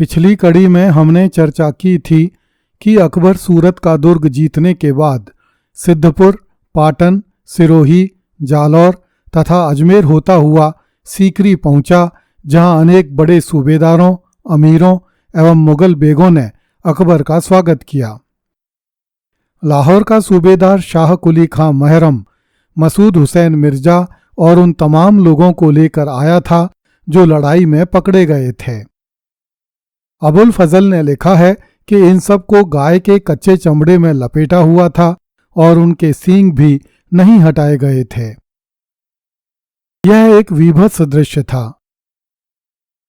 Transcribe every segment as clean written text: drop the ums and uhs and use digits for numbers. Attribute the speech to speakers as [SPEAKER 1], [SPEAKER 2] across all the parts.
[SPEAKER 1] पिछली कड़ी में हमने चर्चा की थी कि अकबर सूरत का दुर्ग जीतने के बाद सिद्धपुर, पाटन, सिरोही, जालौर तथा अजमेर होता हुआ सीकरी पहुंचा, जहां अनेक बड़े सूबेदारों, अमीरों एवं मुगल बेगों ने अकबर का स्वागत किया। लाहौर का सूबेदार शाह कुली खां महरम मसूद हुसैन मिर्जा और उन तमाम लोगों को लेकर आया था जो लड़ाई में पकड़े गए थे। अबुल फजल ने लिखा है कि इन सब को गाय के कच्चे चमड़े में लपेटा हुआ था और उनके सींग भी नहीं हटाए गए थे। यह एक विभत्स दृश्य था।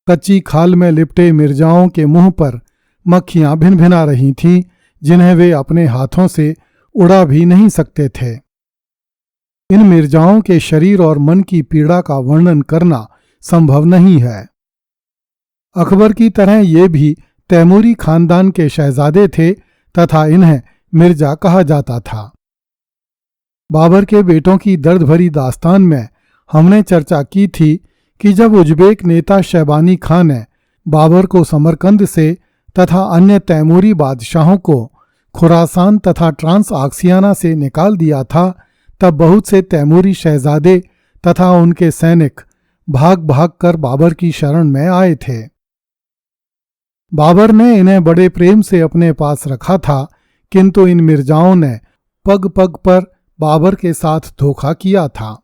[SPEAKER 1] कच्ची खाल में लिपटे मिर्जाओं के मुंह पर मक्खियां भिनभिना रही थीं, जिन्हें वे अपने हाथों से उड़ा भी नहीं सकते थे। इन मिर्जाओं के शरीर और मन की पीड़ा का वर्णन करना संभव नहीं है। अकबर की तरह ये भी तैमूरी खानदान के शहजादे थे तथा इन्हें मिर्जा कहा जाता था। बाबर के बेटों की दर्द भरी दास्तान में हमने चर्चा की थी कि जब उज्बेक नेता शैबानी खां ने बाबर को समरकंद से तथा अन्य तैमूरी बादशाहों को खुरासान तथा ट्रांस आक्सियाना से निकाल दिया था, तब बहुत से तैमूरी शहजादे तथा उनके सैनिक भाग भाग कर बाबर की शरण में आए थे। बाबर ने इन्हें बड़े प्रेम से अपने पास रखा था, किंतु इन मिर्जाओं ने पग पग पर बाबर के साथ धोखा किया था।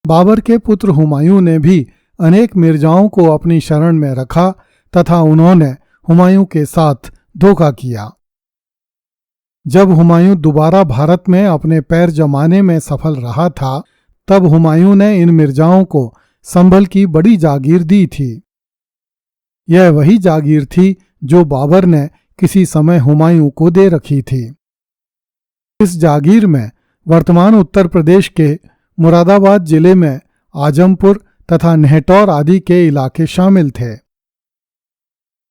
[SPEAKER 1] बाबर के पुत्र हुमायूं ने भी अनेक मिर्जाओं को अपनी शरण में रखा तथा उन्होंने हुमायूं के साथ धोखा किया। जब हुमायूं दोबारा भारत में अपने पैर जमाने में सफल रहा था, तब हुमायूं ने इन मिर्जाओं को संभल की बड़ी जागीर दी थी। यह वही जागीर थी जो बाबर ने किसी समय हुमायूं को दे रखी थी। इस जागीर में वर्तमान उत्तर प्रदेश के मुरादाबाद जिले में आजमपुर तथा नेहटौर आदि के इलाके शामिल थे।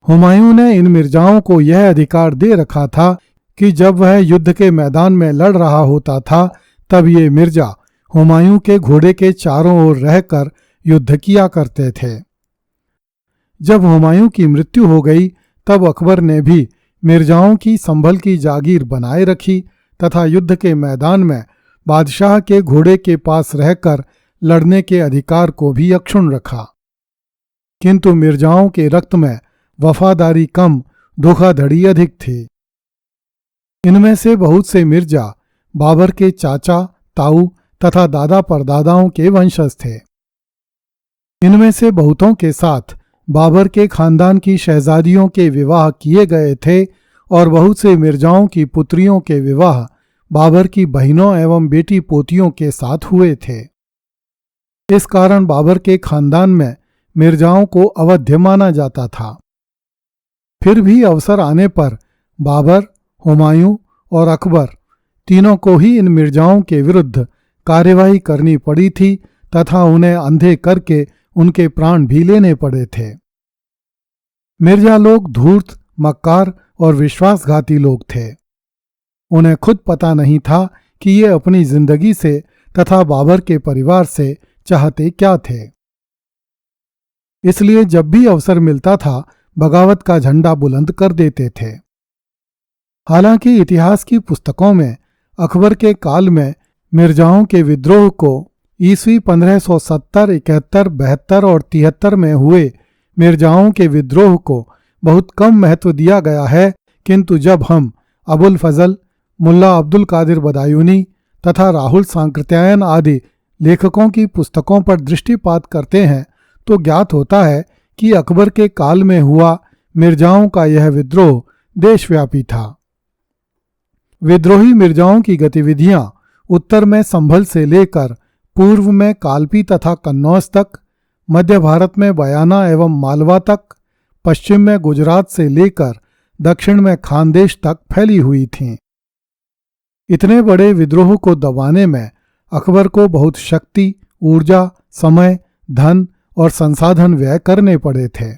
[SPEAKER 1] हुमायूं ने इन मिर्जाओं को यह अधिकार दे रखा था कि जब वह युद्ध के मैदान में लड़ रहा होता था, तब ये मिर्जा हुमायूं के घोड़े के चारों ओर रहकर युद्ध किया करते थे। जब हुमायूं की मृत्यु हो गई, तब अकबर ने भी मिर्जाओं की संभल की जागीर बनाए रखी तथा युद्ध के मैदान में बादशाह के घोड़े के पास रहकर लड़ने के अधिकार को भी अक्षुण्ण रखा। किंतु मिर्जाओं के रक्त में वफादारी कम, धोखाधड़ी अधिक थी। इनमें से बहुत से मिर्जा बाबर के चाचा, ताऊ तथा दादा परदादाओं के वंशज थे। इनमें से बहुतों के साथ बाबर के खानदान की शहजादियों के विवाह किए गए थे और बहुत से मिर्जाओं की पुत्रियों के विवाह बाबर की बहनों एवं बेटी पोतियों के साथ हुए थे। इस कारण बाबर के खानदान में मिर्जाओं को अवध्य माना जाता था। फिर भी अवसर आने पर बाबर, हुमायूं और अकबर तीनों को ही इन मिर्जाओं के विरुद्ध कार्यवाही करनी पड़ी थी तथा उन्हें अंधे करके उनके प्राण भी लेने पड़े थे। मिर्जा लोग धूर्त, मक्कार और विश्वासघाती लोग थे। उन्हें खुद पता नहीं था कि ये अपनी जिंदगी से तथा बाबर के परिवार से चाहते क्या थे। इसलिए जब भी अवसर मिलता था, बगावत का झंडा बुलंद कर देते थे। हालांकि इतिहास की पुस्तकों में अकबर के काल में मिर्जाओं के विद्रोह को ईस्वी 1570, 71, 72 और 73 में हुए मिर्जाओं के विद्रोह को बहुत कम महत्व दिया गया है, किंतु जब हम अबुल फजल, मुल्ला अब्दुल कादिर बदायूनी तथा राहुल सांकृत्यायन आदि लेखकों की पुस्तकों पर दृष्टिपात करते हैं, तो ज्ञात होता है कि अकबर के काल में हुआ मिर्जाओं का यह विद्रोह देशव्यापी था। विद्रोही मिर्जाओं की गतिविधियां उत्तर में संभल से लेकर पूर्व में कालपी तथा कन्नौज तक, मध्य भारत में बयाना एवं मालवा तक, पश्चिम में गुजरात से लेकर दक्षिण में खानदेश तक फैली हुई थीं। इतने बड़े विद्रोह को दबाने में अकबर को बहुत शक्ति, ऊर्जा, समय, धन और संसाधन व्यय करने पड़े थे।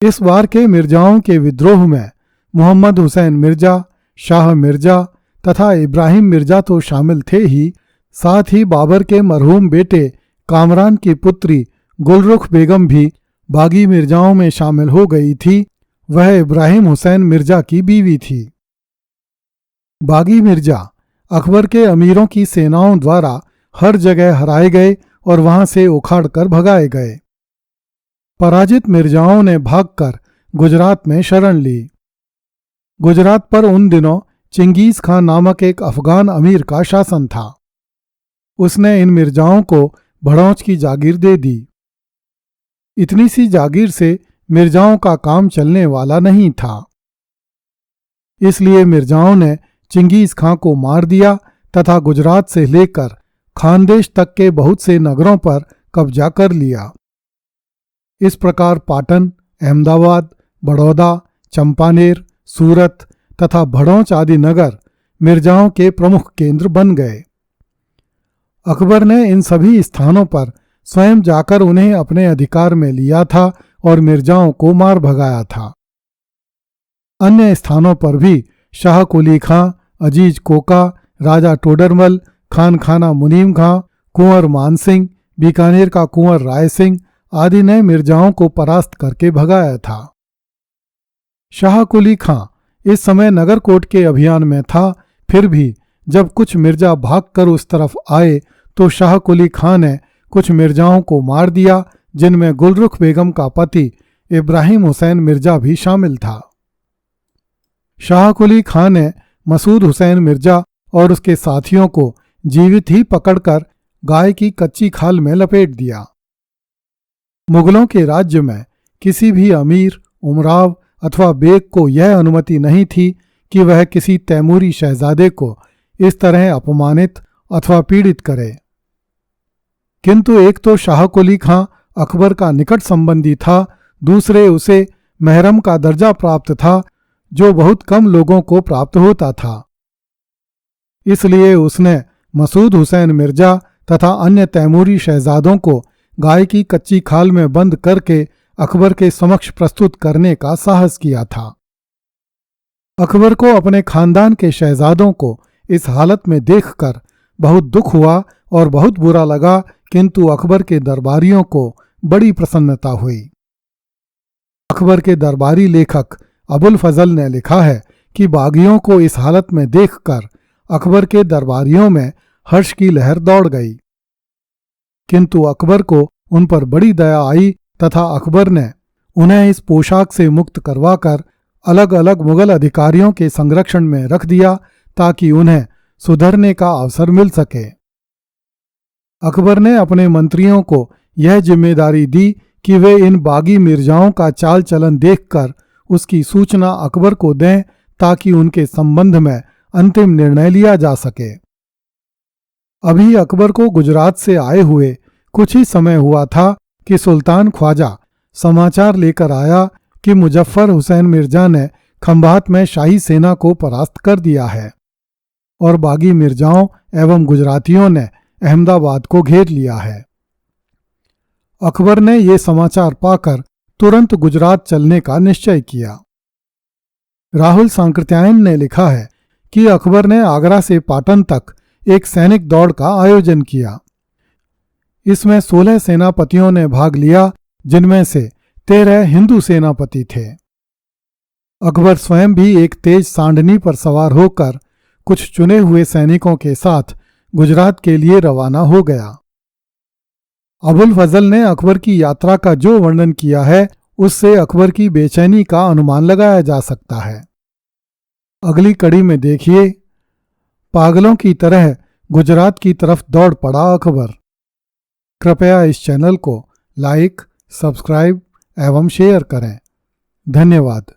[SPEAKER 1] इस बार के मिर्जाओं के विद्रोह में मोहम्मद हुसैन मिर्जा, शाह मिर्जा तथा इब्राहिम मिर्जा तो शामिल थे ही, साथ ही बाबर के मरहूम बेटे कामरान की पुत्री गुलरुख बेगम भी बागी मिर्जाओं में शामिल हो गई थी, वह इब्राहिम हुसैन मिर्जा की बीवी थी। बागी मिर्जा अकबर के अमीरों की सेनाओं द्वारा हर जगह हराए गए और वहां से उखाड़ कर भगाए गए। पराजित मिर्जाओं ने भागकर गुजरात में शरण ली। गुजरात पर उन दिनों चिंगीज खां नामक एक अफगान अमीर का शासन था। उसने इन मिर्जाओं को भड़ौच की जागीर दे दी। इतनी सी जागीर से मिर्जाओं का काम चलने वाला नहीं था, इसलिए मिर्जाओं ने चिंगीज खां को मार दिया तथा गुजरात से लेकर खानदेश तक के बहुत से नगरों पर कब्जा कर लिया। इस प्रकार पाटन, अहमदाबाद, बड़ौदा, चंपानेर, सूरत तथा भड़ौच आदि नगर मिर्जाओं के प्रमुख केंद्र बन गए। अकबर ने इन सभी स्थानों पर स्वयं जाकर उन्हें अपने अधिकार में लिया था और मिर्जाओं को मार भगाया था। अन्य स्थानों पर भी शाह कुली खां, अजीज कोका, राजा टोडरमल, खान खाना मुनीम खां, कुंवर मानसिंह, बीकानेर का कुंवर राय सिंह आदि ने मिर्जाओं को परास्त करके भगाया था। शाह कुली खां इस समय नगरकोट के अभियान में था, फिर भी जब कुछ मिर्जा भागकर उस तरफ आए तो शाह कुली खां ने कुछ मिर्जाओं को मार दिया, जिनमें गुलरुख बेगम का पति इब्राहिम हुसैन मिर्जा भी शामिल था। शाह कुली खां ने मसूद हुसैन मिर्जा और उसके साथियों को जीवित ही पकड़कर गाय की कच्ची खाल में लपेट दिया। मुगलों के राज्य में किसी भी अमीर, उमराव अथवा बेग को यह अनुमति नहीं थी कि वह किसी तैमूरी शहजादे को इस तरह अपमानित अथवा पीड़ित करे। किंतु एक तो शाह कुली खां अकबर का निकट संबंधी था, दूसरे उसे महरम का दर्जा प्राप्त था, जो बहुत कम लोगों को प्राप्त होता था। इसलिए उसने मसूद हुसैन मिर्जा तथा अन्य तैमूरी शहजादों को गाय की कच्ची खाल में बंद करके अकबर के समक्ष प्रस्तुत करने का साहस किया था। अकबर को अपने खानदान के शहजादों को इस हालत में देखकर बहुत दुख हुआ और बहुत बुरा लगा, किंतु अकबर के दरबारियों को बड़ी प्रसन्नता हुई। अकबर के दरबारी लेखक अबुल फजल ने लिखा है कि बागियों को इस हालत में देखकर अकबर के दरबारियों में हर्ष की लहर दौड़ गई, किंतु अकबर को उन पर बड़ी दया आई तथा अकबर ने उन्हें इस पोशाक से मुक्त करवाकर अलग अलग मुगल अधिकारियों के संरक्षण में रख दिया ताकि उन्हें सुधरने का अवसर मिल सके। अकबर ने अपने मंत्रियों को यह जिम्मेदारी दी कि वे इन बागी मिर्जाओं का चाल चलन देखकर उसकी सूचना अकबर को दें ताकि उनके संबंध में अंतिम निर्णय लिया जा सके। अभी अकबर को गुजरात से आए हुए कुछ ही समय हुआ था कि सुल्तान ख्वाजा समाचार लेकर आया कि मुजफ्फर हुसैन मिर्जा ने खंभात में शाही सेना को परास्त कर दिया है और बागी मिर्जाओं एवं गुजरातियों ने अहमदाबाद को घेर लिया है। अकबर ने ये समाचार पाकर तुरंत गुजरात चलने का निश्चय किया। राहुल सांकृत्यायन ने लिखा है कि अकबर ने आगरा से पाटन तक एक सैनिक दौड़ का आयोजन किया। इसमें 16 सेनापतियों ने भाग लिया, जिनमें से 13 हिंदू सेनापति थे। अकबर स्वयं भी एक तेज सांडनी पर सवार होकर कुछ चुने हुए सैनिकों के साथ गुजरात के लिए रवाना हो गया। अबुल फजल ने अकबर की यात्रा का जो वर्णन किया है उससे अकबर की बेचैनी का अनुमान लगाया जा सकता है। अगली कड़ी में देखिए, पागलों की तरह गुजरात की तरफ दौड़ पड़ा अकबर। कृपया इस चैनल को लाइक, सब्सक्राइब एवं शेयर करें। धन्यवाद।